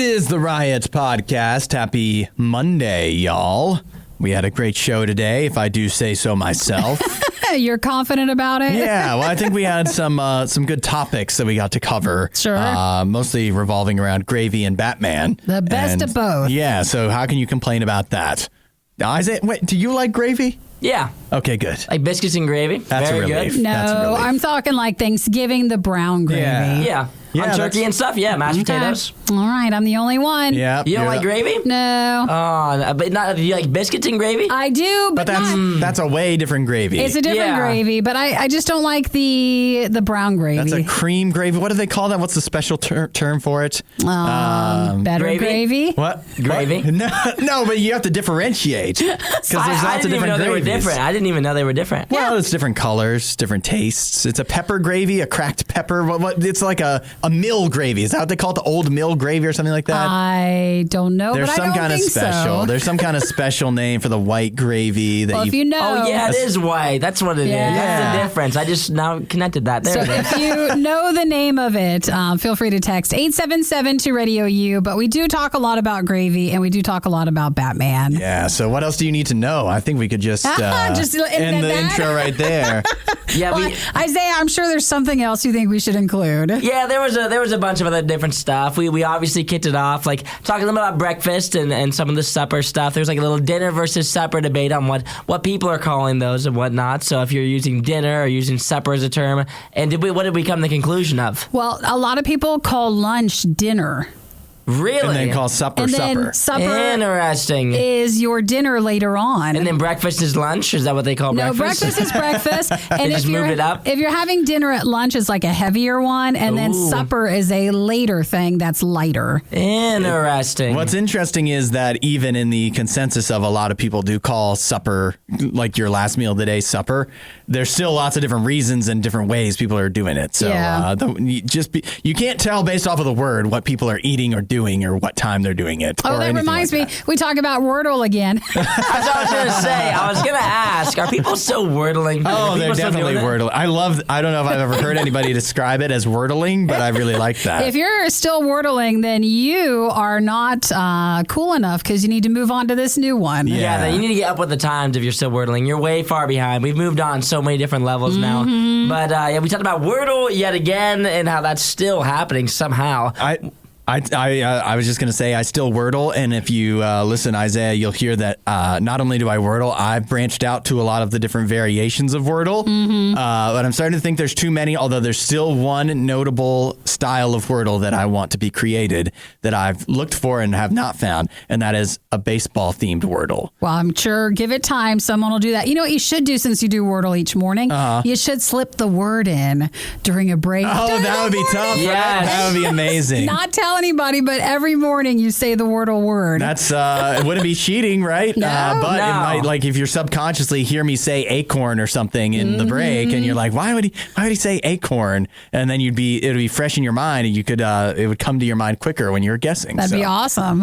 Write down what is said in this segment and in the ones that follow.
is the Riot Podcast. Happy Monday, y'all. We had a great show today, if I do say so myself. You're confident about it? Yeah, well, I think we had some good topics that we got to cover. Sure. Mostly revolving around Gravy and Batman. The best of both. Yeah, so how can you complain about that? Now, Isaiah, wait, do you like Gravy? Yeah. Okay, good. Like biscuits and gravy. That's Very a relief. good. No, That's a relief. I'm talking like Thanksgiving, the brown gravy. Yeah. Yeah, On turkey and stuff. Yeah. Mashed potatoes. All right, I'm the only one. Yeah. You don't like gravy? No. But not. Do you like biscuits and gravy? I do, But that's a way different gravy. it's a different Yeah. gravy, but I just don't like the brown gravy. That's a cream gravy. What do they call that? What's the special term for it? Better gravy? What? Gravy? What? No, but you have to differentiate because there's I lots of didn't even know different they were gravies. different. I didn't even know they were different. Well, it's different colors, different tastes. It's a pepper gravy, a cracked pepper. What? It's like a mill gravy. Is that what they call it? The old mill gravy or something like that? I don't know, There's but some I don't kind of think special. so. There's some kind of special name for the white gravy that Well, if you know. Oh, yeah, it is white. That's what it is. Yeah. That's the difference. I just now connected that. There So it is. if you know the name of it, feel free to text 877 to RadioU. But we do talk a lot about gravy, and we do talk a lot about Batman. Yeah, so what else do you need to know? I think we could just, Just end the that? intro right there. Yeah, Well, Isaiah, I'm sure there's something else you think we should include. Yeah, there was a bunch of other different stuff. We obviously kicked it off, like talking a little about breakfast and some of the supper stuff. There's like a little dinner versus supper debate on what people are calling those and whatnot. So if you're using dinner or using supper as a term, and what did we come to the conclusion of? Well, a lot of people call lunch dinner. Really? And then call supper And supper. then supper Interesting. is your dinner later on. And then breakfast is lunch? Is that what they call no, breakfast? breakfast is breakfast. And just moved it up? if you're having dinner at lunch, it's like a heavier one. And then Ooh. supper is a later thing that's lighter. Interesting. What's interesting is that even in the consensus of a lot of people do call supper, like your last meal of the day, supper, there's still lots of different reasons and different ways people are doing it. So Yeah. you can't tell based off of the word what people are eating or doing or what time they're doing it. Oh, or that anything reminds like me. We talk about Wordle again. That's what I was going to say. I was going to ask, are people still wordling? Oh, Are they're people still definitely doing it? wordling. I don't know if I've ever heard anybody describe it as wordling, but I really like that. If you're still wordling, then you are not cool enough because you need to move on to this new one. Yeah. You need to get up with the times if you're still wordling. You're way far behind. We've moved on so many different levels now. But we talked about Wordle yet again and how that's still happening somehow. I was just going to say I still Wordle, and if you listen, Isaiah, you'll hear that not only do I Wordle, I've branched out to a lot of the different variations of Wordle, but I'm starting to think there's too many, although there's still one notable style of Wordle that I want to be created that I've looked for and have not found, and that is a baseball-themed Wordle. Well, I'm sure give it time. Someone will do that. You know what you should do since you do Wordle each morning? You should slip the word in during a break. Oh, During that the would be morning. tough. Yes. That would be amazing. Not tell anybody, but every morning you say the Wordle word. That's it wouldn't be cheating, right? No. But No. it might, like, if you're subconsciously hear me say acorn or something in the break, and you're like, why would he say acorn? And then it would be fresh in your mind, and you could it would come to your mind quicker when you're guessing. That'd be awesome.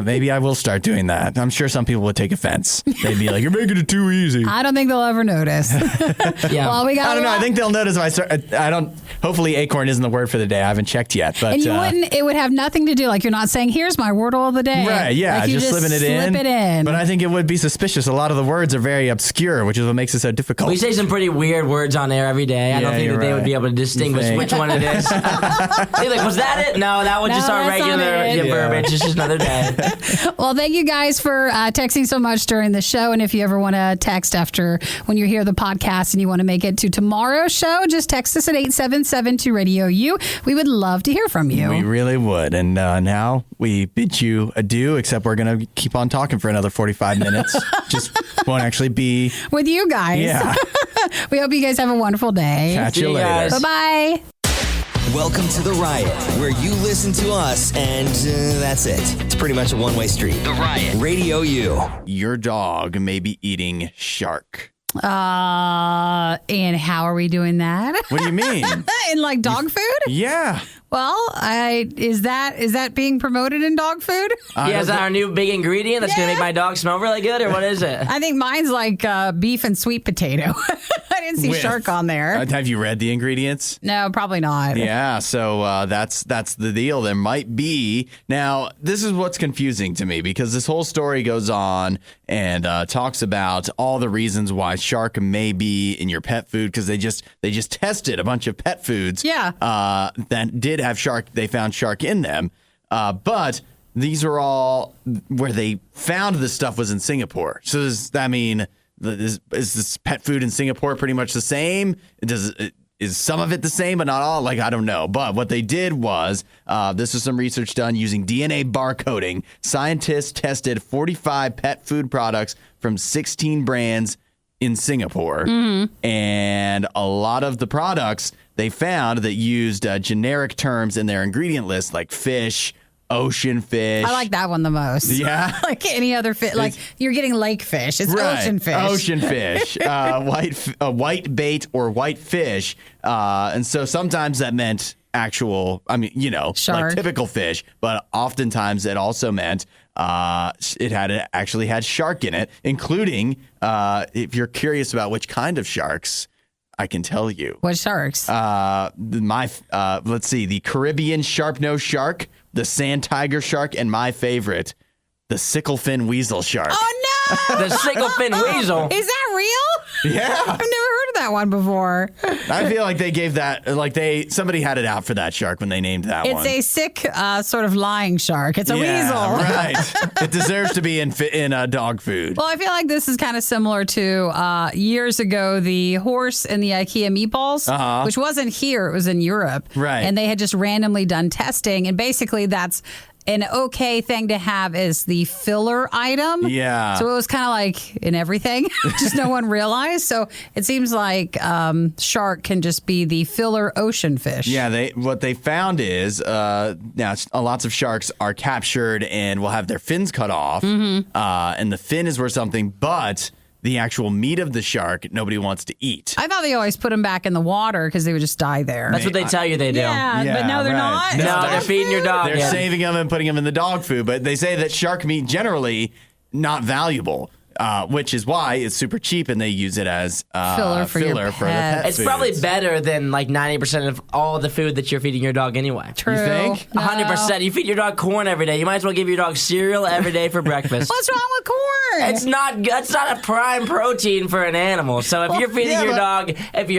Maybe I will start doing that. I'm sure some people would take offense. They'd be like, you're making it too easy. I don't think they'll ever notice. Yeah. Well, we got I don't know. a I lot- think they'll notice if I start. I don't. Hopefully, acorn isn't the word for the day. I haven't checked yet. But And you wouldn't. It would have nothing to do. Like you're not saying, "Here's my Wordle of the day." right? Yeah, Like you just slipping it in. Slip it in. But I think it would be suspicious. A lot of the words are very obscure, which is what makes it so difficult. We say some pretty weird words on air every day. I don't Yeah, think you're that they would right. be able to distinguish think? which one it is. They're like, was that it? No, that was No, just our that's not regular it. verbiage. It's just another day. Well, thank you guys for texting so much during the show. And if you ever want to text after when you hear the podcast and you want to make it to tomorrow's show, just text us at 877 to RadioU. We would love to hear from you. We really would. And now we bid you adieu, except we're going to keep on talking for another 45 minutes. Just won't actually be. With you guys. Yeah. We hope you guys have a wonderful day. Catch See you you later. guys. Bye-bye. Welcome to The Riot, where you listen to us and that's it. It's pretty much a one-way street. The Riot. Radio U. Your dog may be eating shark. And how are we doing that? What do you mean? In like dog food? Yeah. Well, is that being promoted in dog food? Yeah, is that our new big ingredient that's going to make my dog smell really good, or what is it? I think mine's like beef and sweet potato. I didn't see shark on there. Have you read the ingredients? No, probably not. Yeah, so that's the deal. There might be. Now, this is what's confusing to me because this whole story goes on and talks about all the reasons why shark may be in your pet food because they just tested a bunch of pet foods. Yeah. That did have shark. They found shark in them, but these are all where they found this stuff was in Singapore. So does that mean is this pet food in Singapore pretty much the same? Is some of it the same, but not all? Like, I don't know. But what they did was, this is some research done using DNA barcoding. Scientists tested 45 pet food products from 16 brands in Singapore. Mm-hmm. And a lot of the products they found that used generic terms in their ingredient list, like fish, ocean fish. I like that one the most. Yeah. Like any other fish. Like you're getting lake fish. It's right. ocean fish. Ocean fish. White bait or white fish. And so sometimes that meant actual, shark. like typical fish. But oftentimes it also meant it actually had shark in it, including, if you're curious about which kind of sharks, I can tell you. What sharks? Let's see, the Caribbean sharp-nosed shark, the sand tiger shark, and my favorite, the sickle-fin weasel shark. Oh, no! The sickle-fin weasel. Is that real? Yeah. I've never heard of that one before. I feel like they gave that, somebody had it out for that shark when they named that one. It's a sick, sort of lying shark. It's a weasel. Right. It deserves to be in dog food. Well, I feel like this is kind of similar to years ago, the horse and the IKEA meatballs, which wasn't here. It was in Europe. Right. And they had just randomly done testing. And basically that's an okay thing to have is the filler item. Yeah. So it was kind of like in everything, just no one realized. So it seems like shark can just be the filler ocean fish. Yeah, what they found is lots of sharks are captured and will have their fins cut off. Mm-hmm. And the fin is worth something, but the actual meat of the shark, nobody wants to eat. I thought they always put them back in the water because they would just die there. That's what they tell you they do. Yeah, but no, they're right. not. No, they're feeding your dog. They're saving them and putting them in the dog food, but they say that shark meat generally not valuable. Which is why it's super cheap and they use it as filler for the pet It's probably better than like 90% of all the food that you're feeding your dog anyway. True. You think? 100%. You feed your dog corn every day. You might as well give your dog cereal every day for breakfast. What's wrong with corn? It's not a prime protein for an animal. So if you're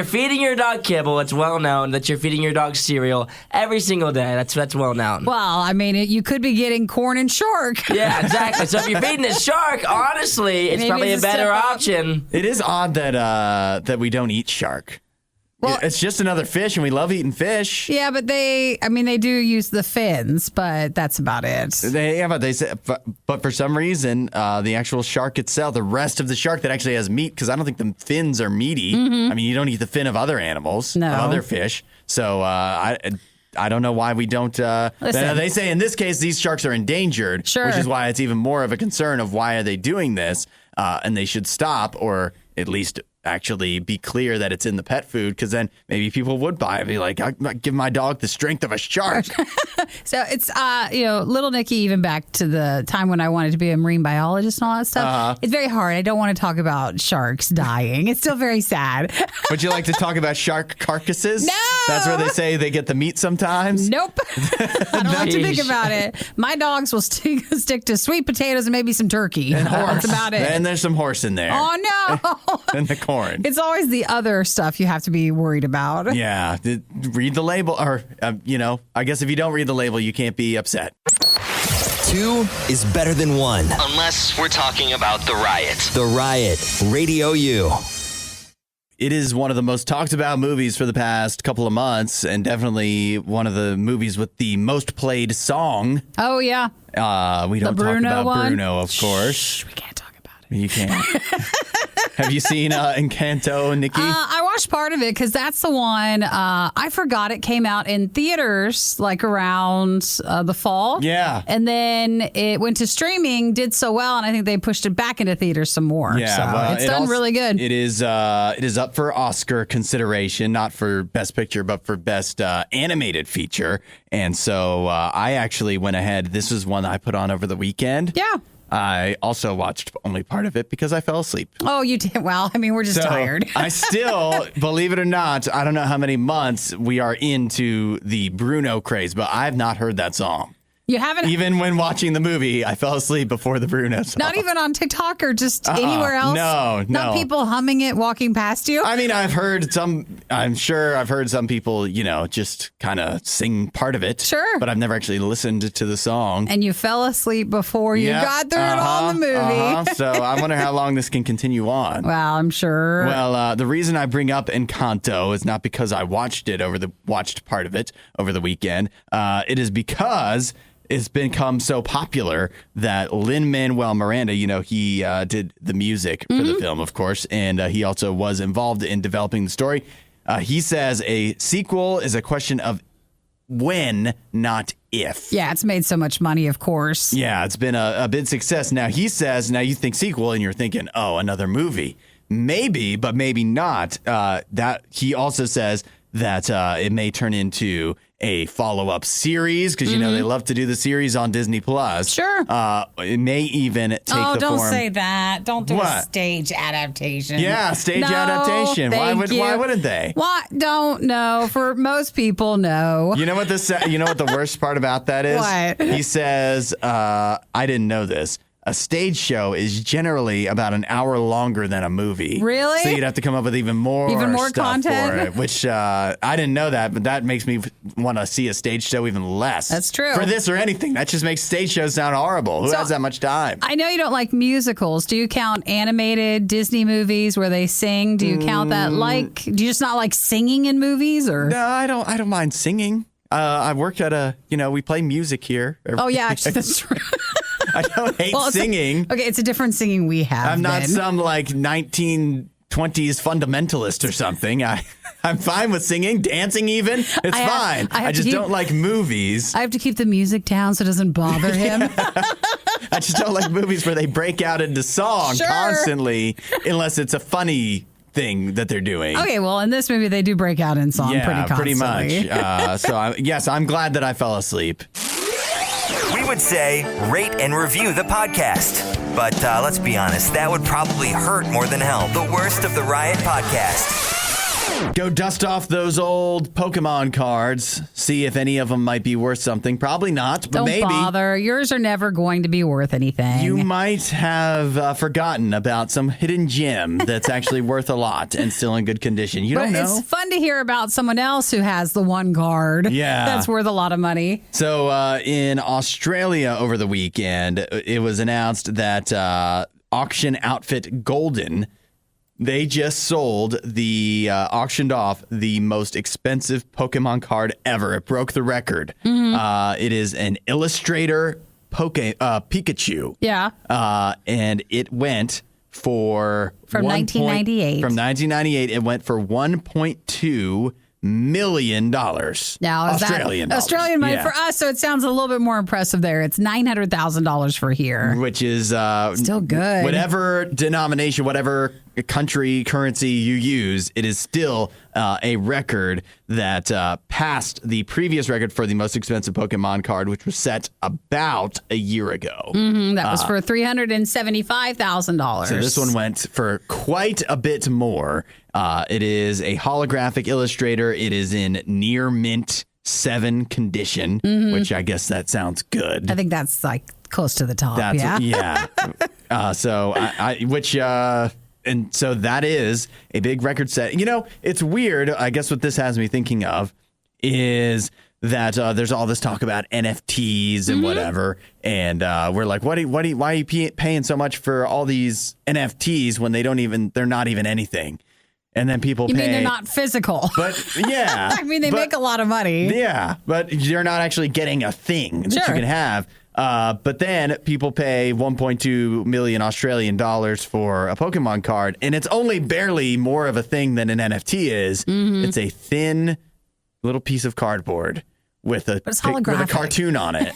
feeding your dog kibble, it's well known that you're feeding your dog cereal every single day. That's well known. Well, I mean, you could be getting corn and shark. Yeah, exactly. So if you're feeding a shark, honestly, it's Maybe probably it's a a better step up. option. It is odd that we don't eat shark. Well, it's just another fish, and we love eating fish. Yeah, but they do use the fins, but that's about it. But for some reason, the actual shark itself, the rest of the shark that actually has meat, because I don't think the fins are meaty. Mm-hmm. I mean, you don't eat the fin of other animals, of other fish. So I don't know why we don't. They say in this case, these sharks are endangered, which is why it's even more of a concern of why are they doing this, and they should stop or at least actually be clear that it's in the pet food, because then maybe people would buy it and be like, I give my dog the strength of a shark. So it's, little Nikki, even back to the time when I wanted to be a marine biologist and all that stuff. It's very hard. I don't want to talk about sharks dying. It's still very sad. Would you like to talk about shark carcasses? No! That's where they say they get the meat sometimes? Nope. I don't like to think about it. My dogs will stick to sweet potatoes and maybe some turkey. And horse. That's about it. And there's some horse in there. Oh, no. And the corn. It's always the other stuff you have to be worried about. Yeah. Read the label. Or, I guess if you don't read the label, you can't be upset. 2 is better than 1. Unless we're talking about The Riot. The Riot, RadioU. It is one of the most talked about movies for the past couple of months, and definitely one of the movies with the most played song. Oh, yeah. We don't talk about one? Bruno, of course. Shh, we can't talk about it. You can't. Have you seen Encanto, Nikki? I watched part of it because that's the one. I forgot it came out in theaters like around the fall. Yeah. And then it went to streaming, did so well, and I think they pushed it back into theaters some more. Yeah, so well, it's done really good. It is up for Oscar consideration, not for Best Picture, but for Best Animated Feature. And so I actually went ahead. This was one I put on over the weekend. Yeah. I also watched only part of it because I fell asleep. Oh, you did? Well, I mean, we're just tired. I still, believe it or not, I don't know how many months we are into the Bruno craze, but I have not heard that song. You haven't? Even when watching the movie, I fell asleep before the Bruno song. Not even on TikTok or just anywhere else? No. Not people humming it walking past you? I mean, I'm sure I've heard some people, just kind of sing part of it. Sure. But I've never actually listened to the song. And you fell asleep before you got through it all in the movie. So I wonder how long this can continue on. Well, I'm sure. Well, the reason I bring up Encanto is not because I watched part of it over the weekend. It is because it's become so popular that Lin-Manuel Miranda, he did the music for the film, of course, and he also was involved in developing the story. He says a sequel is a question of when, not if. Yeah, it's made so much money, of course. Yeah, it's been a big success. Now, he says, now you think sequel and you're thinking, oh, another movie. Maybe, but maybe not. That he also says that it may turn into a follow-up series because, they love to do the series on Disney+. Sure. It may even take the form... Oh, don't say that. Don't do a stage adaptation. Yeah, stage adaptation. Why wouldn't they? Why? Don't know. For most people, no. You know what the worst part about that is? What? He says, I didn't know this. A stage show is generally about an hour longer than a movie. Really? So you'd have to come up with even more stuff content for it, which I didn't know that, but that makes me want to see a stage show even less. That's true. For this or anything. That just makes stage shows sound horrible. Who has that much time? I know you don't like musicals. Do you count animated Disney movies where they sing? Do you count that do you just not like singing in movies? Or No, I don't mind singing. I work at we play music here. Oh, yeah, actually, that's true. I don't hate singing. Okay, it's a different singing we have. I'm not some 1920s fundamentalist or something. I'm fine with singing, dancing even. It's fine. I just don't like movies. I have to keep the music down so it doesn't bother him. I just don't like movies where they break out into song constantly unless it's a funny thing that they're doing. Okay, well, in this movie, they do break out in song pretty constantly. Pretty much. I'm glad that I fell asleep. We would say rate and review the podcast. But let's be honest, that would probably hurt more than hell. The Worst of the Riot podcast. Go dust off those old Pokemon cards. See if any of them might be worth something. Probably not, but Don't maybe. Don't bother. Yours are never going to be worth anything. You might have forgotten about some hidden gem that's actually worth a lot and still in good condition. You don't know. It's fun to hear about someone else who has the one card that's worth a lot of money. So in Australia over the weekend, it was announced that auction outfit Golden, they just auctioned off the most expensive Pokemon card ever. It broke the record. It is an Illustrator Pikachu. Yeah. And it went for... From 1998. From 1998, it went for $1.2 million. Now, is Australian that Australian money yeah. for us? So it sounds a little bit more impressive there. It's $900,000 for here, which is still good. Whatever denomination, whatever country currency you use, it is still a record that passed the previous record for the most expensive Pokemon card, which was set about a year ago. That was for $375,000. So this one went for quite a bit more. It is a holographic Illustrator. It is in near mint 7 condition, which I guess that sounds good. I think that's like close to the top. And so that is a big record set. It's weird. I guess what this has me thinking of is that there's all this talk about NFTs and whatever. And we're like, why are you paying so much for all these NFTs when they're not even anything? and then people You pay. mean they're not physical? But yeah. I mean, they make a lot of money. Yeah, but you're not actually getting a thing that you can have. But then people pay 1.2 million Australian dollars for a Pokemon card, and it's only barely more of a thing than an NFT is. Mm-hmm. It's a thin little piece of cardboard with a cartoon on it.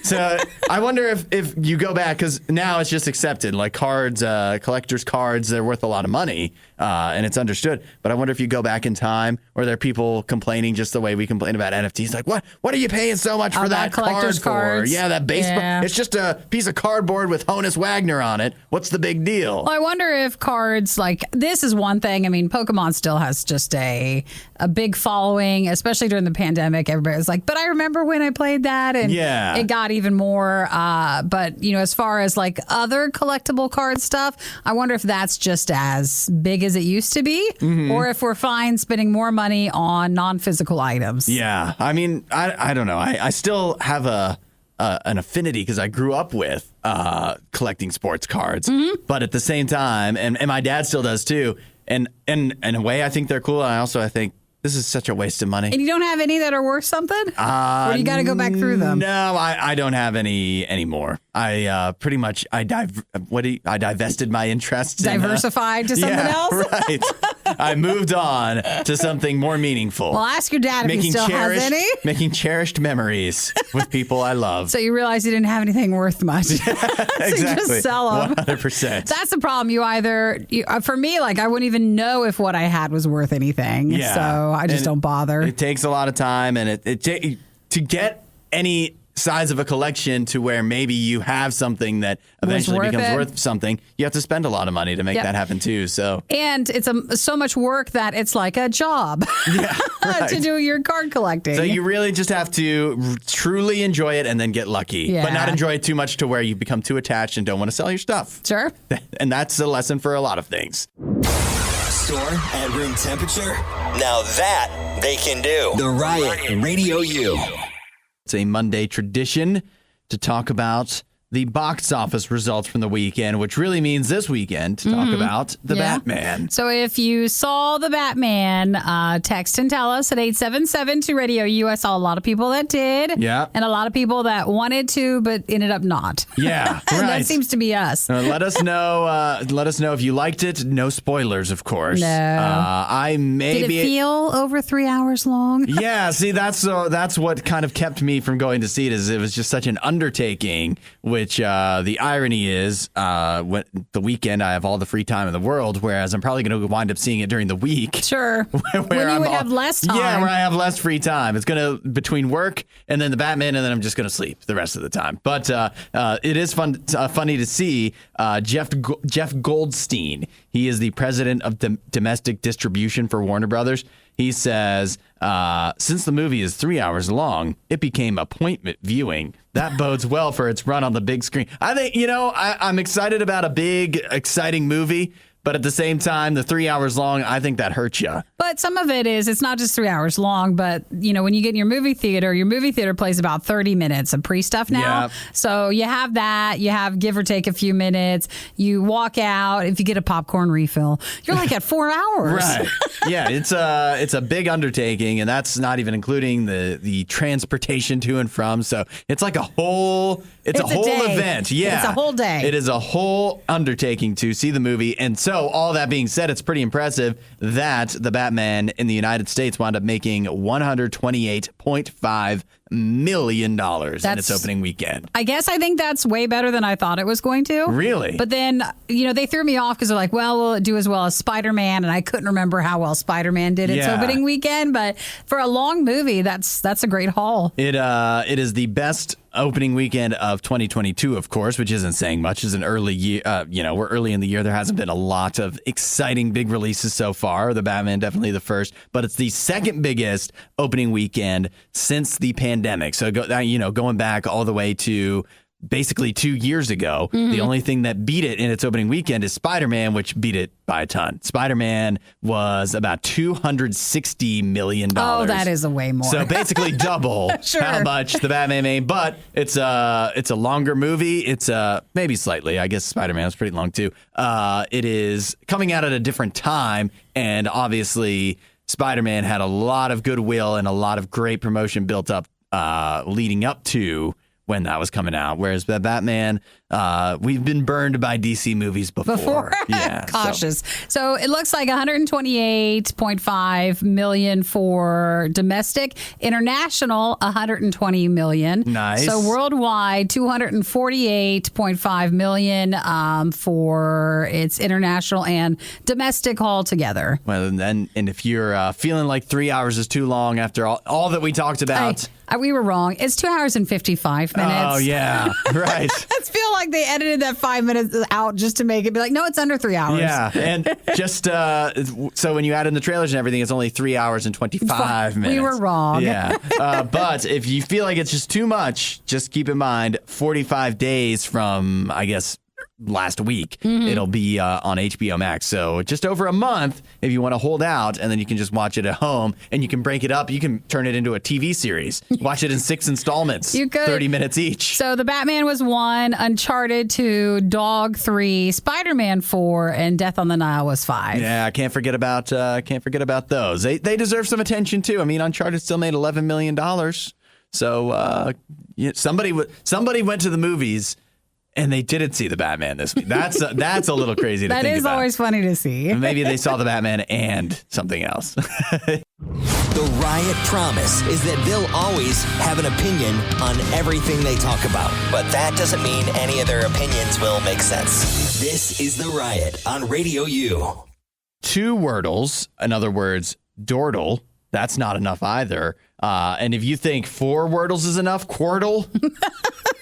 So I wonder if you go back, because now it's just accepted. Like cards, collector's cards, they're worth a lot of money, and it's understood. But I wonder if you go back in time, or there are people complaining just the way we complain about NFTs. Like, what are you paying so much for that card for? Yeah, that baseball. Yeah. It's just a piece of cardboard with Honus Wagner on it. What's the big deal? Well, I wonder if cards, like, this is one thing. I mean, Pokemon still has just a big following, especially during the pandemic. Everybody was like, but I remember when I played that, and it got even more. But, as far as like other collectible card stuff, I wonder if that's just as big as it used to be, or if we're fine spending more money on non-physical items. Yeah. I mean, I don't know. I still have an affinity because I grew up with collecting sports cards. But at the same time, and my dad still does too, and in a way I think they're cool. And I think this is such a waste of money. And you don't have any that are worth something? Or you got to go back through them? No, I don't have any anymore. I pretty much I divested my interests. Diversified to something else? Right. I moved on to something more meaningful. Well, ask your dad if he still has any. Making cherished memories with people I love. So you realize you didn't have anything worth much. So exactly. you just sell them. 100%. That's the problem. For me, like, I wouldn't even know if what I had was worth anything. Yeah. So I just don't bother. It takes a lot of time, and to get any size of a collection to where maybe you have something that eventually becomes worth something, you have to spend a lot of money to make that happen too. So, and it's so much work that it's like a job to do your card collecting. So you really just have to truly enjoy it and then get lucky, but not enjoy it too much to where you become too attached and don't want to sell your stuff. Sure. And that's a lesson for a lot of things. Store at room temperature? Now that they can do. The Riot RadioU. It's a Monday tradition to talk about the box office results from the weekend, which really means this weekend to talk about the Batman. So if you saw the Batman, text and tell us at 877-2-RADIO-U. I saw a lot of people that did. Yeah. And a lot of people that wanted to, but ended up not. Yeah, right. That seems to be us. Let us know. Let us know if you liked it. No spoilers, of course. No. Did it feel over 3 hours long? Yeah. See, that's what kind of kept me from going to see it. Is it was just such an undertaking. Which the irony is, the weekend I have all the free time in the world, whereas I'm probably going to wind up seeing it during the week. Sure. When you would have less time. Yeah, where I have less free time. It's going to between work and then the Batman, and then I'm just going to sleep the rest of the time. But it is funny to see Jeff Goldstein. He is the president of domestic distribution for Warner Brothers. He says, since the movie is 3 hours long, it became appointment viewing. That bodes well for its run on the big screen. I think, I'm excited about a big, exciting movie. But at the same time, the 3 hours long, I think that hurts you. But some of it is, it's not just 3 hours long, but, when you get in your movie theater plays about 30 minutes of pre-stuff now. Yeah. So you have that. You have give or take a few minutes. You walk out. If you get a popcorn refill, you're like at 4 hours. Right. Yeah, it's a big undertaking, and that's not even including the transportation to and from. So it's like a whole event. Yeah. It's a whole day. It is a whole undertaking to see the movie. And so all that being said, it's pretty impressive that the Batman in the United States wound up making $128.5 million in its opening weekend. I think that's way better than I thought it was going to. Really? But then, they threw me off because they're like, well, will it do as well as Spider-Man? And I couldn't remember how well Spider-Man did its opening weekend. But for a long movie, that's a great haul. It is the best opening weekend of 2022, of course, which isn't saying much. It's an early year. We're early in the year. There hasn't been a lot of exciting big releases so far. The Batman definitely the first, but it's the second biggest opening weekend since the pandemic. So going back all the way to basically 2 years ago. The only thing that beat it in its opening weekend is Spider-Man, which beat it by a ton. Spider-Man was about $260 million. Oh, that is a way more. So basically double Sure. how much the Batman made. But it's a longer movie. It's maybe slightly. I guess Spider-Man was pretty long too. It is coming out at a different time, and obviously Spider-Man had a lot of goodwill and a lot of great promotion built up leading up to when that was coming out. Whereas the Batman, we've been burned by DC movies before. Yeah, Cautious. So it looks like 128.5 million for domestic. International, 120 million. Nice. So worldwide, 248.5 million for its international and domestic altogether. Well, and if you're feeling like 3 hours is too long after all that we talked about. We were wrong. It's 2 hours and 55 minutes. Oh, yeah. Right. I feel like they edited that 5 minutes out just to make it be like, no, it's under 3 hours. Yeah. And just so when you add in the trailers and everything, it's only 3 hours and 25 minutes. We were wrong. Yeah. But if you feel like it's just too much, just keep in mind 45 days from, I guess, last week, it'll be on HBO Max. So just over a month if you want to hold out, and then you can just watch it at home, and you can break it up. You can turn it into a TV series. Watch it in 6 installments. You could. 30 minutes each. So the Batman was 1, Uncharted 2, Dog 3, Spider-Man 4, and Death on the Nile was 5. Yeah, can't forget about those. They deserve some attention too. I mean, Uncharted still made $11 million. So somebody went to the movies and they didn't see the Batman this week. That's a little crazy to think about. That is always funny to see. Maybe they saw the Batman and something else. The Riot promise is that they'll always have an opinion on everything they talk about. But that doesn't mean any of their opinions will make sense. This is The Riot on RadioU. 2 Wordles, in other words, Dordle. That's not enough either. And if you think 4 Wordles is enough, Quirtle?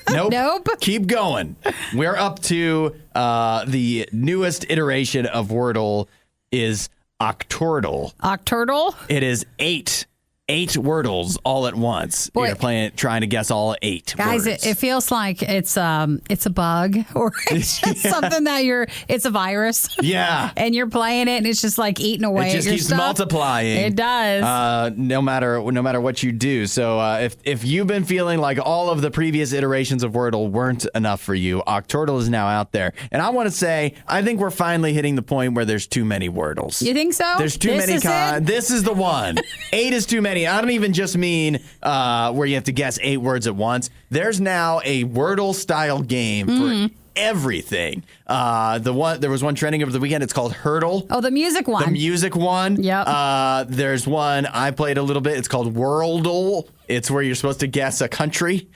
Nope. Keep going. We're up to the newest iteration of Wordle is Octordle. Octordle? It is 8 Wordles all at once. Boy. You're trying to guess all 8 Guys, words. it feels like it's a bug, or it's just something that it's a virus. Yeah. And you're playing it, and it's just like eating away It at just your keeps stuff. multiplying. It does. No matter what you do. So if you've been feeling like all of the previous iterations of Wordle weren't enough for you, Octordle is now out there. And I want to say, I think we're finally hitting the point where there's too many Wordles. You think so? There's too many. This is the one. 8 is too many. I don't even just mean where you have to guess 8 words at once. There's now a Wordle style game for everything. There was one trending over the weekend. It's called Hurdle. Oh, the music one. The music one. Yep. There's one I played a little bit. It's called Worldle. It's where you're supposed to guess a country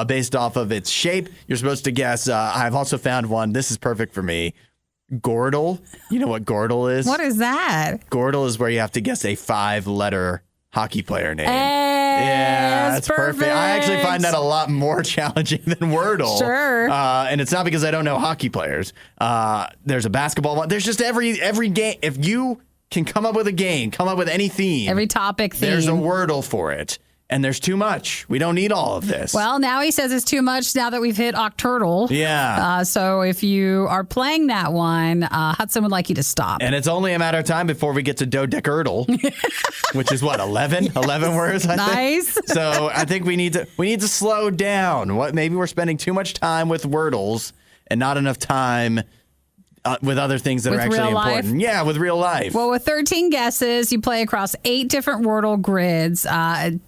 based off of its shape. You're supposed to guess. I've also found one. This is perfect for me. Gordle. You know what Gordle is? What is that? Gordle is where you have to guess a 5-letter hockey player name. Yeah, that's perfect. I actually find that a lot more challenging than Wordle. Sure. And it's not because I don't know hockey players. There's a basketball one. There's just every game. If you can come up with a game, come up with any theme. Every topic theme. There's a Wordle for it. And there's too much. We don't need all of this. Well, now he says it's too much now that we've hit Octordle. Yeah. So if you are playing that one, Hudson would like you to stop. And it's only a matter of time before we get to Dodecurdle, which is what, 11? Yes. 11 words, I think. Nice. So I think we need to slow down. Maybe we're spending too much time with Wordles and not enough time with other things that are actually important. Life? Yeah, with real life. Well, with 13 guesses, you play across 8 different Wordle grids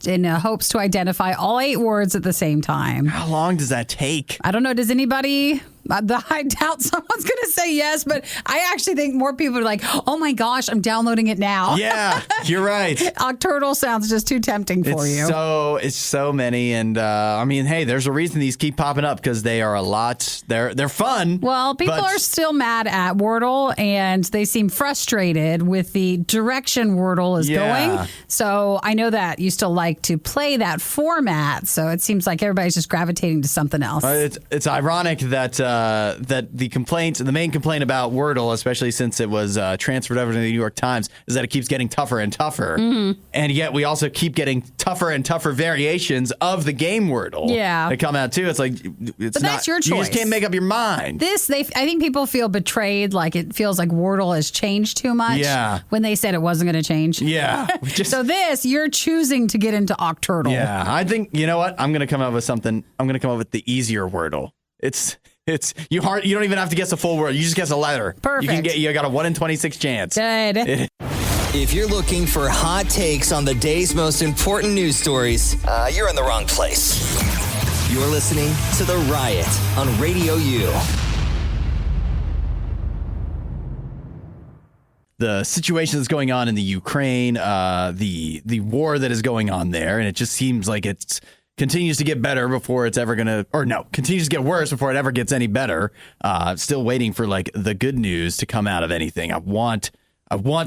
in hopes to identify all 8 words at the same time. How long does that take? I don't know. Does anybody... I doubt someone's going to say yes, but I actually think more people are like, oh my gosh, I'm downloading it now. Yeah, you're right. Octordle sounds just too tempting for you. It's so many. And I mean, hey, there's a reason these keep popping up because they are a lot. They're fun. Well, people are still mad at Wordle and they seem frustrated with the direction Wordle is going. So I know that you still like to play that format. So it seems like everybody's just gravitating to something else. It's ironic that that the main complaint about Wordle, especially since it was transferred over to the New York Times, is that it keeps getting tougher and tougher. Mm-hmm. And yet we also keep getting tougher and tougher variations of the game Wordle. Yeah. That come out too. It's like, but that's your choice. You just can't make up your mind. I think people feel betrayed, like it feels like Wordle has changed too much. Yeah. When they said it wasn't going to change. Yeah. So you're choosing to get into Octurtle. Yeah. I think, you know what? I'm going to come up with something. I'm going to come up with the easier Wordle. It's you don't even have to guess a full word. You just guess a letter. Perfect. You got a 1 in 26 chance. Good. If you're looking for hot takes on the day's most important news stories, you're in the wrong place. You're listening to The Riot on RadioU. The situation that's going on in the Ukraine, the war that is going on there, and it just seems like it continues to get better before it's ever continues to get worse before it ever gets any better. Still waiting for like the good news to come out of anything. I want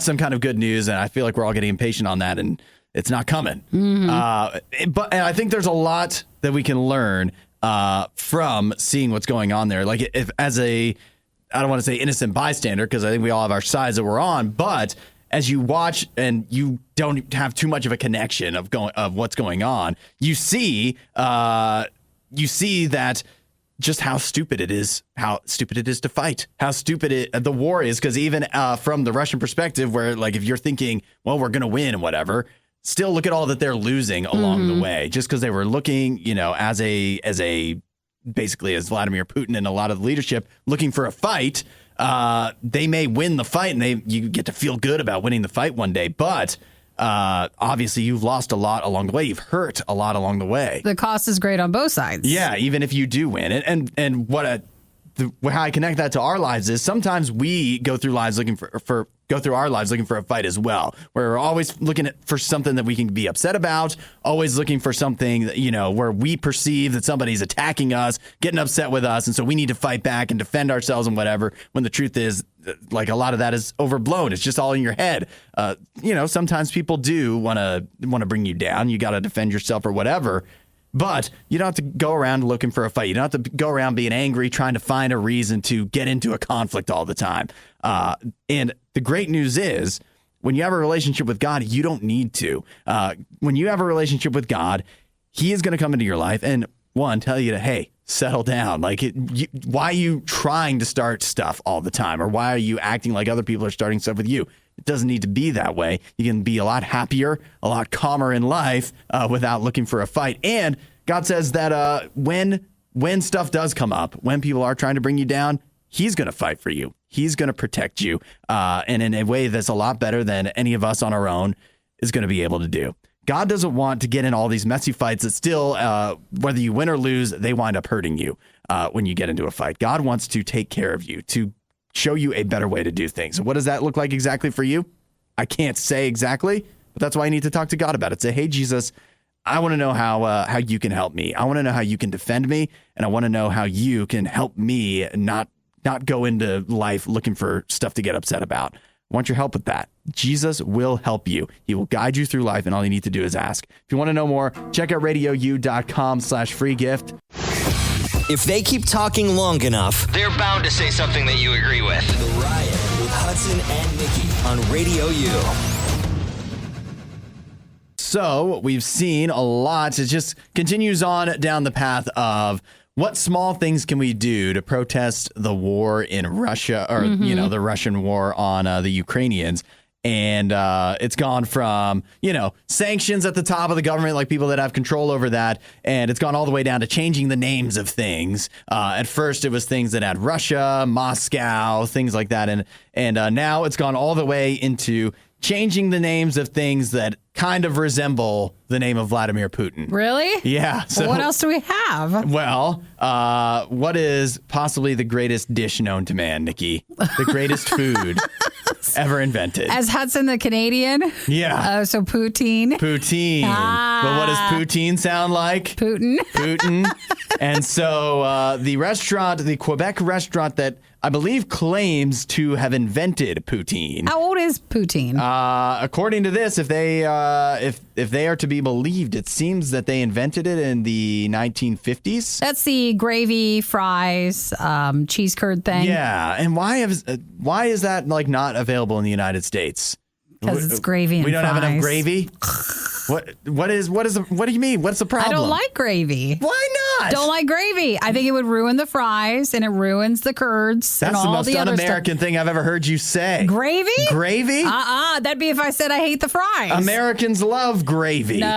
some kind of good news, and I feel like we're all getting impatient on that, and it's not coming. Mm-hmm. But I think there's a lot that we can learn from seeing what's going on there. Like I don't want to say innocent bystander, because I think we all have our sides that we're on, but as you watch and you don't have too much of a connection of what's going on, you see that just how stupid it is to fight, how stupid the war is. Because even from the Russian perspective, where like if you're thinking, well, we're going to win and whatever, still look at all that they're losing along the way, just because they were looking, basically as Vladimir Putin and a lot of the leadership looking for a fight. They may win the fight, and you get to feel good about winning the fight one day, but obviously you've lost a lot along the way. You've hurt a lot along the way. The cost is great on both sides. Yeah, even if you do win. And how I connect that to our lives is sometimes we go through lives looking for our lives looking for a fight as well. We're always looking for something that we can be upset about, always looking for something that, where we perceive that somebody's attacking us, getting upset with us, and so we need to fight back and defend ourselves and whatever, when the truth is, like, a lot of that is overblown. It's just all in your head. Sometimes people do want to bring you down. You got to defend yourself or whatever. But you don't have to go around looking for a fight. You don't have to go around being angry, trying to find a reason to get into a conflict all the time. And the great news is, when you have a relationship with God, you don't need to. When you have a relationship with God, He is going to come into your life and, tell you to, hey, settle down. Why are you trying to start stuff all the time? Or why are you acting like other people are starting stuff with you? It doesn't need to be that way. You can be a lot happier, a lot calmer in life without looking for a fight. And God says that when stuff does come up, when people are trying to bring you down, He's going to fight for you. He's going to protect you, and in a way that's a lot better than any of us on our own is going to be able to do. God doesn't want to get in all these messy fights that still, whether you win or lose, they wind up hurting you when you get into a fight. God wants to take care of you, to show you a better way to do things. What does that look like exactly for you? I can't say exactly, but that's why I need to talk to God about it. Say, hey, Jesus, I want to know how you can help me. I want to know how you can defend me, and I want to know how you can help me not go into life looking for stuff to get upset about. I want your help with that. Jesus will help you. He will guide you through life, and all you need to do is ask. If you want to know more, check out RadioU.com/free gift. If they keep talking long enough, they're bound to say something that you agree with. The Riot with Hudson and Nikki on RadioU. So we've seen a lot. It just continues on down the path of what small things can we do to protest the war in Russia, or the Russian war on the Ukrainians. And it's gone from, sanctions at the top of the government, like people that have control over that. And it's gone all the way down to changing the names of things. At first, it was things that had Russia, Moscow, things like that. And now it's gone all the way into changing the names of things that kind of resemble the name of Vladimir Putin. Really? Yeah. So, well, what else do we have? Well, what is possibly the greatest dish known to man, Nikki? The greatest food ever invented. As Hudson the Canadian? Yeah. So Poutine. Poutine. But what does poutine sound like? Putin. Putin. And so the Quebec restaurant that I believe claims to have invented poutine. How old is poutine? According to this, if they if they are to be believed, it seems that they invented it in the 1950s. That's the gravy, fries, cheese curd thing. Yeah, and why is that like not available in the United States? Because it's gravy and we don't fries. have enough gravy. What do you mean? What's the problem? I don't like gravy. Why not? Don't like gravy. I think it would ruin the fries and it ruins the curds. That's and all the most the other un-American thing I've ever heard you say. Gravy? Gravy? That'd be if I said I hate the fries. Americans love gravy. No,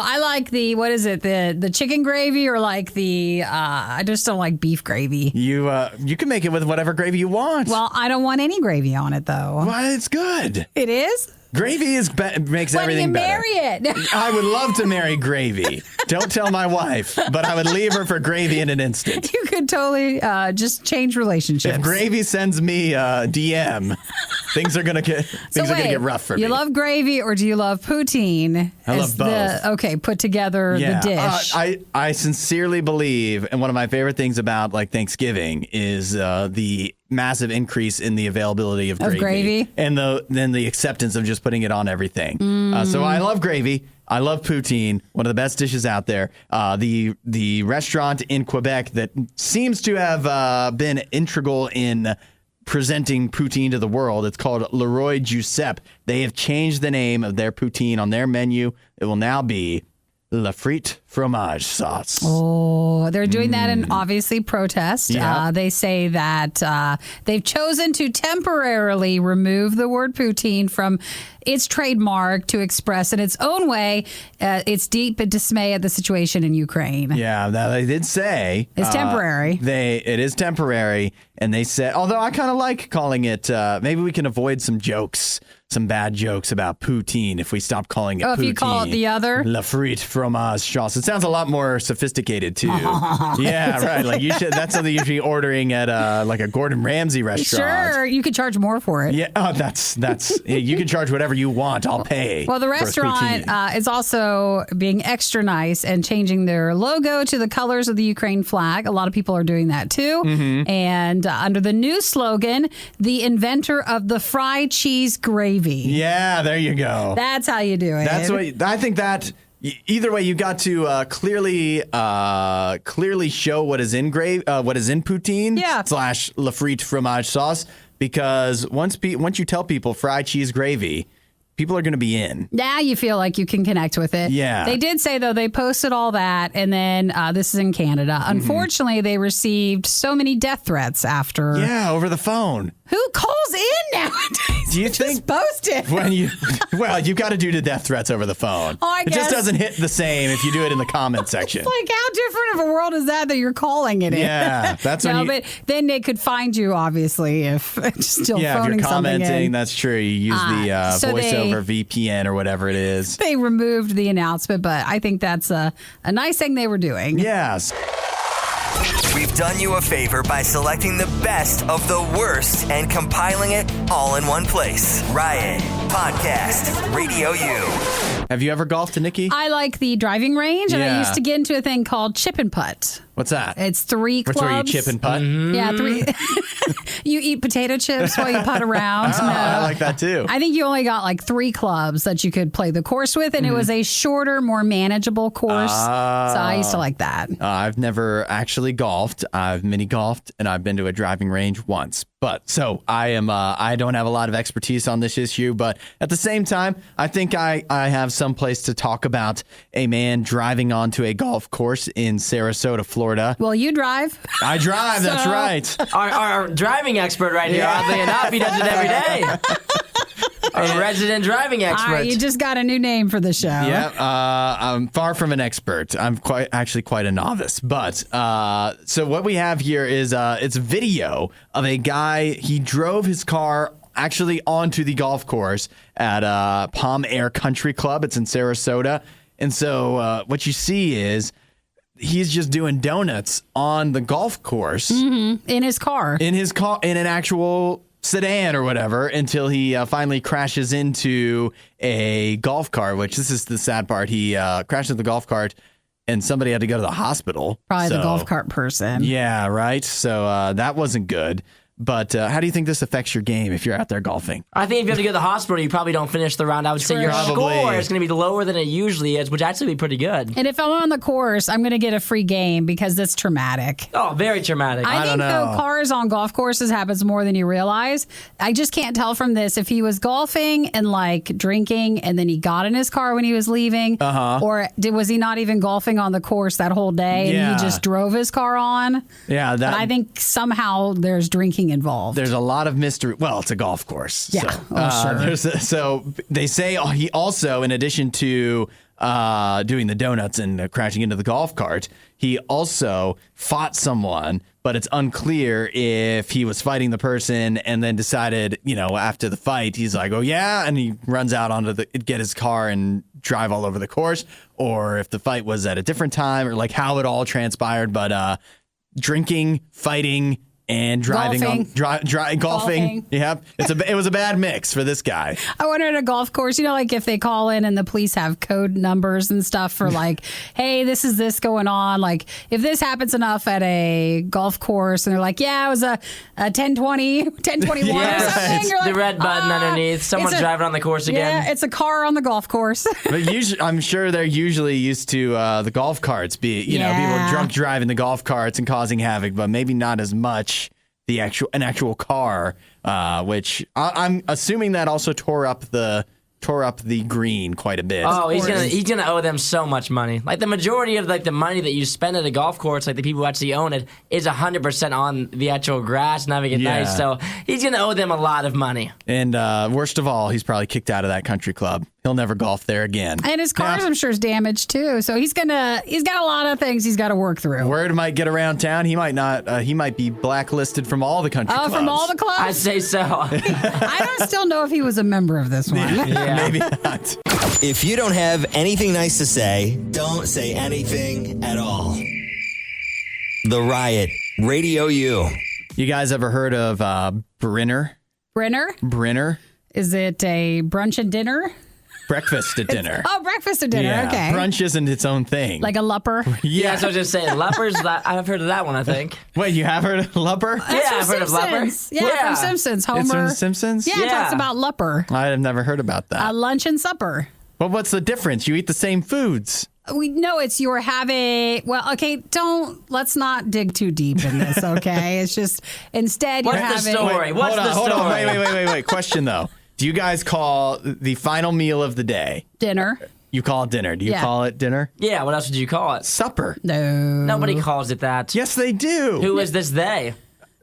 I like the chicken gravy or like I just don't like beef gravy. You can make it with whatever gravy you want. Well, I don't want any gravy on it though. Well, it's good. It is? Gravy makes everything better. When you marry it. I would love to marry gravy. Don't tell my wife, but I would leave her for gravy in an instant. You could totally just change relationships. If gravy sends me a DM, things are gonna get rough for me. You love gravy or do you love poutine? I love both. Put together the dish. I sincerely believe, and one of my favorite things about like Thanksgiving is the massive increase in the availability of gravy. And then the acceptance of just putting it on everything. So I love gravy. I love poutine, one of the best dishes out there. The restaurant in Quebec that seems to have been integral in presenting poutine to the world. It's called Le Roi Giuseppe. They have changed the name of their poutine on their menu. It will now be La Frite Fromage Sauce. Oh, they're doing that in obviously protest. Yeah. They say that they've chosen to temporarily remove the word poutine from its trademark to express in its own way its deep dismay at the situation in Ukraine. Yeah, now they did say it's temporary. It is temporary, and they said, although I kind of like calling it. Maybe we can avoid some bad jokes about poutine if we stop calling it poutine. If you call it the other? La Frite Fromage Sauce. It sounds a lot more sophisticated, too. Yeah, right. Like that's something you should be ordering at like a Gordon Ramsay restaurant. Sure, you could charge more for it. Yeah, that's you can charge whatever you want. I'll pay. Well, the restaurant is also being extra nice and changing their logo to the colors of the Ukraine flag. A lot of people are doing that, too. Mm-hmm. And under the new slogan, the inventor of the fried cheese gravy. Yeah, there you go. That's how you do it. That's what I think. That either way, you got to clearly show what is in poutine. Yeah. / La Frite Fromage Sauce, because once you tell people fried cheese gravy, people are going to be in. Now you feel like you can connect with it. Yeah. They did say, though, they posted all that, and then this is in Canada. Mm-hmm. Unfortunately, they received so many death threats after. Yeah, over the phone. Who calls in nowadays? Do you just post it? You've got to do the death threats over the phone. Oh, I guess. It just doesn't hit the same if you do it in the comment section. It's like, how different of a world is that you're calling it in? Yeah, that's when but then they could find you, obviously, if still phoning something in. Yeah, if you're commenting, that's true. You use the voice over VPN or whatever it is. They removed the announcement, but I think that's a nice thing they were doing. Yes. We've done you a favor by selecting the best of the worst and compiling it all in one place. Riot Podcast RadioU. Have you ever golfed, Nikki? I like the driving range, and I used to get into a thing called chip and putt. What's that? It's 3 clubs. That's where you chip and putt? Mm-hmm. Yeah, 3. You eat potato chips while you putt around. Oh, no. I like that too. I think you only got like 3 clubs that you could play the course with, and it was a shorter, more manageable course. So I used to like that. I've never actually golfed. I've mini golfed, and I've been to a driving range once. But so I don't have a lot of expertise on this issue, but at the same time, I think I have some place to talk about a man driving onto a golf course in Sarasota, Florida. Well, you drive. I drive. That's right. Our driving expert right here, oddly enough, he does it every day. Our resident driving expert. All right, you just got a new name for the show. Yeah, I'm far from an expert. I'm quite a novice. But so what we have here is it's a video of a guy. He drove his car actually onto the golf course at Palm Air Country Club. It's in Sarasota. And so what you see is he's just doing donuts on the golf course. Mm-hmm. In his car, in an actual sedan or whatever, until he finally crashes into a golf cart, which this is the sad part. He crashed into the golf cart and somebody had to go to the hospital. Probably the golf cart person. Yeah, right. So that wasn't good. But how do you think this affects your game if you're out there golfing? I think if you have to go to the hospital, you probably don't finish the round. I would say your Probably. score is going to be lower than it usually is, which actually be pretty good. And if I'm on the course, I'm going to get a free game because that's traumatic. Oh, very traumatic. I think though cars on golf courses happens more than you realize. I just can't tell from this if he was golfing and like drinking and then he got in his car when he was leaving, or was he not even golfing on the course that whole day and he just drove his car on? Yeah, but I think somehow there's drinking involved. There's a lot of mystery. Well, it's a golf course. Yeah. So, so they say he also, in addition to doing the donuts and crashing into the golf cart, he also fought someone, but it's unclear if he was fighting the person and then decided, after the fight, he's like, oh, yeah, and he runs out get his car and drive all over the course, or if the fight was at a different time, or like how it all transpired. But drinking, fighting, and driving golfing. Yeah, it was a bad mix for this guy. I wonder at a golf course, like if they call in and the police have code numbers and stuff for like, hey, this is this going on. Like if this happens enough at a golf course and they're like, yeah, it was a 1020, 1021 or something. You're like, the red button underneath. Someone's driving on the course again. Yeah, it's a car on the golf course. But I'm sure they're usually used to the golf carts people drunk driving the golf carts and causing havoc, but maybe not as much an actual car, which I'm assuming that also tore up the green quite a bit. Oh, he's gonna owe them so much money. Like the majority of the money that you spend at a golf course, like the people who actually own it, is 100% on the actual grass and having it nice. So he's gonna owe them a lot of money. And worst of all, he's probably kicked out of that country club. He'll never golf there again. And his car, I'm sure, is damaged too. So he's got a lot of things he's got to work through. Word might get around town. He might not. He might be blacklisted from all the country clubs. Oh, from all the clubs? I'd say so. I don't still know if he was a member of this one. Yeah. Maybe not. If you don't have anything nice to say, don't say anything at all. The Riot, RadioU. You guys ever heard of Brinner? Brinner? Is it a brunch and dinner? Breakfast at dinner. Breakfast at dinner. Yeah, okay. Brunch isn't its own thing. Like a lupper? Yeah, so I was just saying, Luppers, I've heard of that one, I think. Wait, you have heard of Lupper? I've heard of Lupper. Yeah, from Simpsons. Homer. It's from The Simpsons? Yeah, it talks about Lupper. I have never heard about that. Lunch and supper. Well, what's the difference? You eat the same foods. We know it's you're having. Well, okay, let's not dig too deep in this, okay? It's just instead you're having. What's the story? Hold on. Wait. Question though. Do you guys call the final meal of the day dinner? You call it dinner. Do you call it dinner? Yeah, what else would you call it? Supper. No. Nobody calls it that. Yes, they do. Who is this they?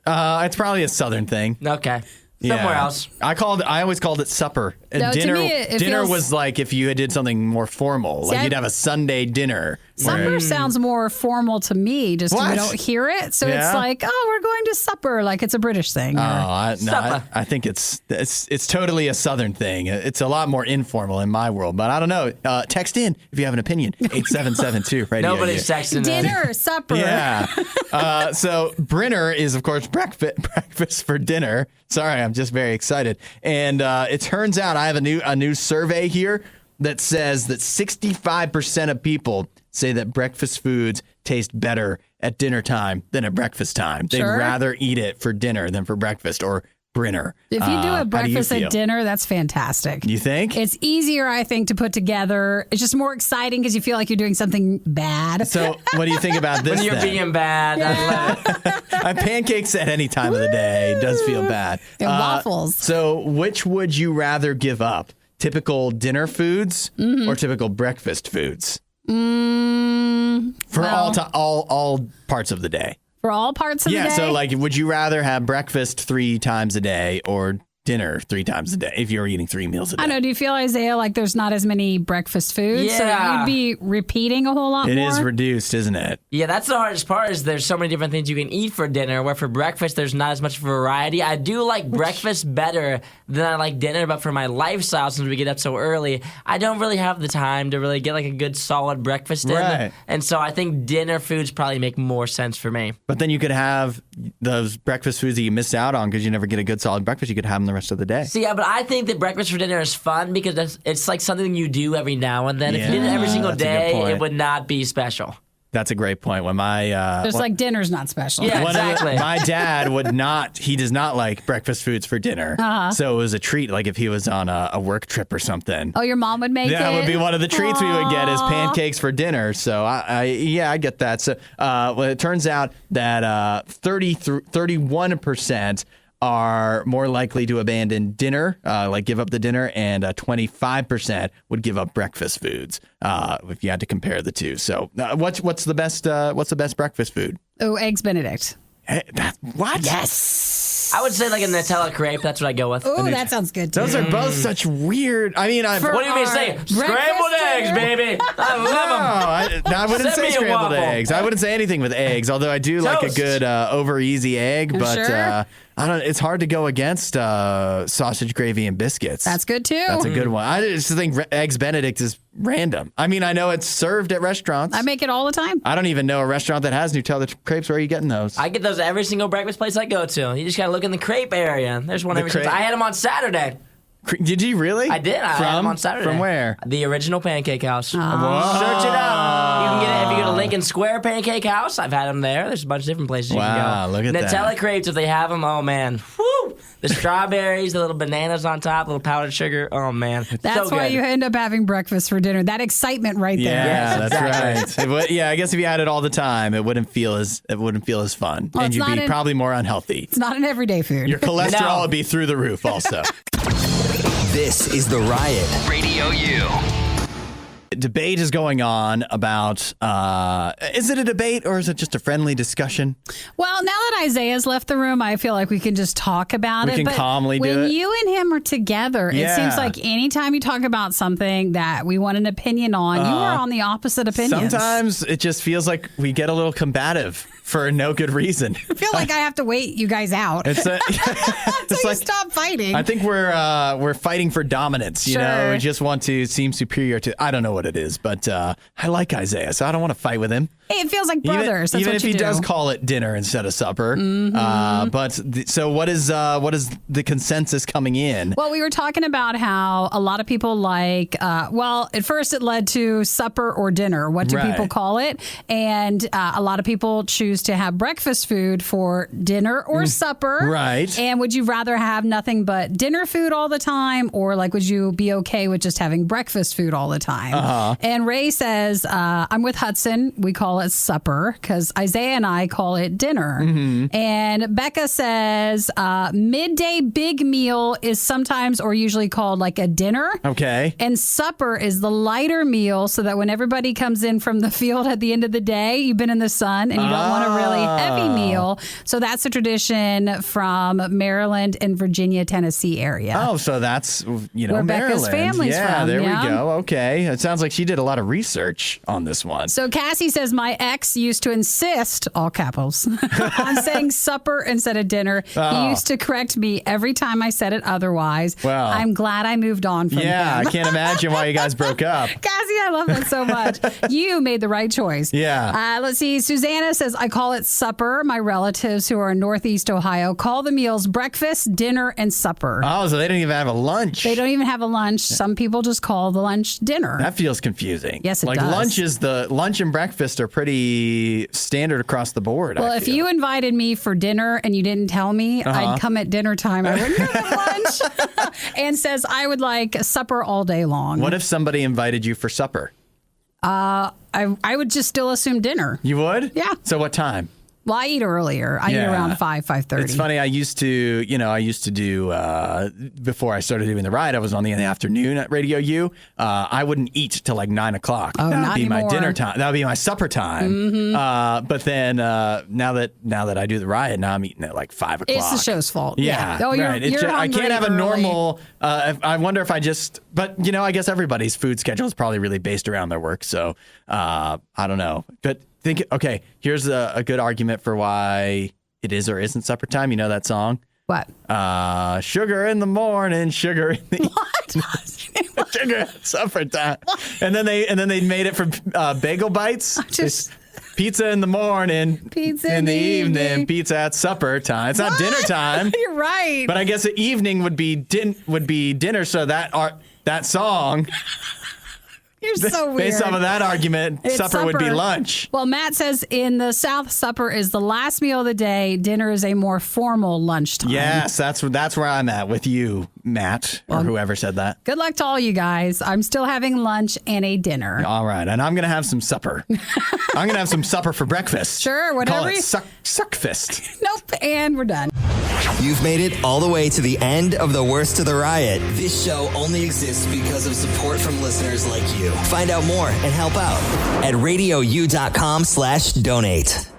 It's probably a Southern thing. Okay. Somewhere else. I always called it supper. And No, to dinner me, it dinner feels- was like if you did something more formal. Like you'd have a Sunday dinner. Supper sounds more formal to me, just What? we don't hear it. So Yeah? it's like, we're going to supper, like it's a British thing. Supper. I think it's totally a Southern thing. It's a lot more informal in my world, but I don't know. Text in if you have an opinion. 8772 radio. Nobody's texting in. Dinner, supper. Yeah. So Brinner is, of course, breakfast for dinner. Sorry, I'm just very excited. And it turns out I have a new survey here that says that 65% of people say that breakfast foods taste better at dinner time than at breakfast time. They'd Sure. rather eat it for dinner than for breakfast or Brinner. If you do a breakfast feel? at dinner, that's fantastic. You think? It's easier, I think, to put together. It's just more exciting because you feel like you're doing something bad. So what do you think about this When you're then? being bad. I love it. Pancakes at any time of the day does feel bad. And waffles. So which would you rather give up? Typical dinner foods or typical breakfast foods? For all parts of the day. For all parts of the day? Yeah, so like would you rather have breakfast 3 times a day or dinner 3 times a day if you're eating 3 meals a day? I know. Do you feel, Isaiah, like there's not as many breakfast foods? Yeah. So you'd be repeating a whole lot It more? is reduced, isn't it? Yeah, that's the hardest part is there's so many different things you can eat for dinner, where for breakfast there's not as much variety. I do like breakfast better than I like dinner, but for my lifestyle, since we get up so early, I don't really have the time to really get like a good solid breakfast in. Right. And so I think dinner foods probably make more sense for me. But then you could have those breakfast foods that you missed out on because you never get a good solid breakfast. You could have them the rest of the day. See, yeah, but I think that breakfast for dinner is fun because it's like something you do every now and then. If you did it every single that's a good day, point. it would not be special. That's a great point. When my Just like dinner's not special. Yeah, exactly. my dad he does not like breakfast foods for dinner. So it was a treat, like if he was on a work trip or something. Oh, your mom would make it? That would be one of the treats we would get is pancakes for dinner. So I get that. So it turns out that 31% are more likely to abandon dinner, like give up the dinner, and 25% would give up breakfast foods. If you had to compare the two, so what's the best breakfast food? Oh, eggs Benedict. What? Yes. I would say like a Nutella crepe. That's what I go with. Oh, that sounds good too. Those are both such weird. I mean, what do you mean say? Scrambled eggs, baby. I love them. I wouldn't Send say me a scrambled waffle. eggs. I wouldn't say anything with eggs, although I do like a Toast. good over easy egg. But Sure. I don't. It's hard to go against sausage gravy and biscuits. That's good too. That's a good one. I just think eggs Benedict is random. I mean, I know it's served at restaurants. I make it all the time. I don't even know a restaurant that has Nutella crepes. Where are you getting those? I get those at every single breakfast place I go to. You just gotta look in the crepe area. There's one every single. I had them on Saturday. Did you really? I did. I had them on Saturday. From where? The original Pancake House. Whoa. Search it up. You can get it if you go to Lincoln Square Pancake House. I've had them there. There's a bunch of different places you can go. Wow, look at that. Nutella crepes, if they have them, oh man. Woo! The strawberries, the little bananas on top, little powdered sugar. Oh man. That's so why good. you end up having breakfast for dinner. That excitement right there. Yeah, Yes, that's right. I guess if you had it all the time, it wouldn't feel as fun, Well, and it's you'd not be probably more unhealthy. It's not an everyday food. Your cholesterol No. would be through the roof, also. This is The Riot. Radio U. Debate is going on about, is it a debate or is it just a friendly discussion? Well, now that Isaiah's left the room, I feel like we can just talk about We it. can But calmly do when it. you and him are together, it Yeah. seems like anytime you talk about something that we want an opinion on, you are on the opposite opinions. Sometimes it just feels like we get a little combative for no good reason. I feel like I have to wait you guys out It's until it's you like, stop fighting. I think we're fighting for dominance. You know, Sure. we just want to seem superior to. I don't know what it is, but I like Isaiah, so I don't want to fight with him. Hey, it feels like brothers. That's even what if you he do. does call it dinner instead of supper. So what is the consensus coming in? Well, we were talking about how a lot of people like, at first it led to supper or dinner. What do Right. people call it? And a lot of people choose to have breakfast food for dinner or supper. Right. And would you rather have nothing but dinner food all the time? Or like, would you be okay with just having breakfast food all the time? And Ray says, I'm with Hudson. We call it supper because Isaiah and I call it dinner. And Becca says, midday big meal is sometimes or usually called like a dinner. Okay. And supper is the lighter meal so that when everybody comes in from the field at the end of the day, you've been in the sun and you don't want a really heavy meal. So that's a tradition from Maryland and Virginia, Tennessee area. Oh, so that's, Where Becca's Maryland. family's yeah, from, there yeah. we go. Okay. It sounds like she did a lot of research on this one. So Cassie says, my ex used to insist, all capitals, on saying supper instead of dinner. He used to correct me every time I said it otherwise. Wow. I'm glad I moved on from Yeah, him. I can't imagine why you guys broke up. Cassie, I love that so much. You made the right choice. Yeah. Let's see. Susanna says, I call it supper. My relatives who are in Northeast Ohio call the meals breakfast, dinner, and supper. Oh, so they don't even have a lunch. They don't even have a lunch. Some people just call the lunch dinner. That feels confusing. Yes, it like does. lunch and breakfast are pretty standard across the board. Well, I if feel. you invited me for dinner and you didn't tell me, I'd come at dinner time. I wouldn't go to lunch. And says I would like supper all day long. What if somebody invited you for supper? I would just still assume dinner. You would? Yeah. So what time? Well, I eat earlier. I eat Yeah. around 5:30. It's funny. I used to do before I started doing the ride. I was on in the afternoon at Radio U. I wouldn't eat till like 9 o'clock. Oh, that would not be my anymore. dinner time. That would be my supper time. Mm-hmm. But then now that I do the ride, now I'm eating at like 5 o'clock. It's the show's fault. Yeah. Oh, you're, right. It's you're just, I hungry can't have a early. normal. I wonder if I just. But I guess everybody's food schedule is probably really based around their work. So I don't know. But okay, here's a good argument for why it is or isn't supper time. You know that song? What? Sugar in the morning, sugar in the What? sugar at supper time. And then they made it for bagel bites. Just- It's pizza in the morning, Pizza in the evening, evening. pizza at supper time. It's not dinner time. You're right. But I guess the evening would be dinner. So that song You're so weird. Based off of that argument, It's supper would be lunch. Well, Matt says in the South, supper is the last meal of the day. Dinner is a more formal lunchtime. Yes, that's where I'm at with you, Matt, or whoever said that. Good luck to all you guys. I'm still having lunch and a dinner. All right, and I'm going to have some supper. I'm going to have some supper for breakfast. Sure, whatever. Call it suckfist. Nope, and we're done. You've made it all the way to the end of the Worst of the Riot. This show only exists because of support from listeners like you. Find out more and help out at radiou.com/donate.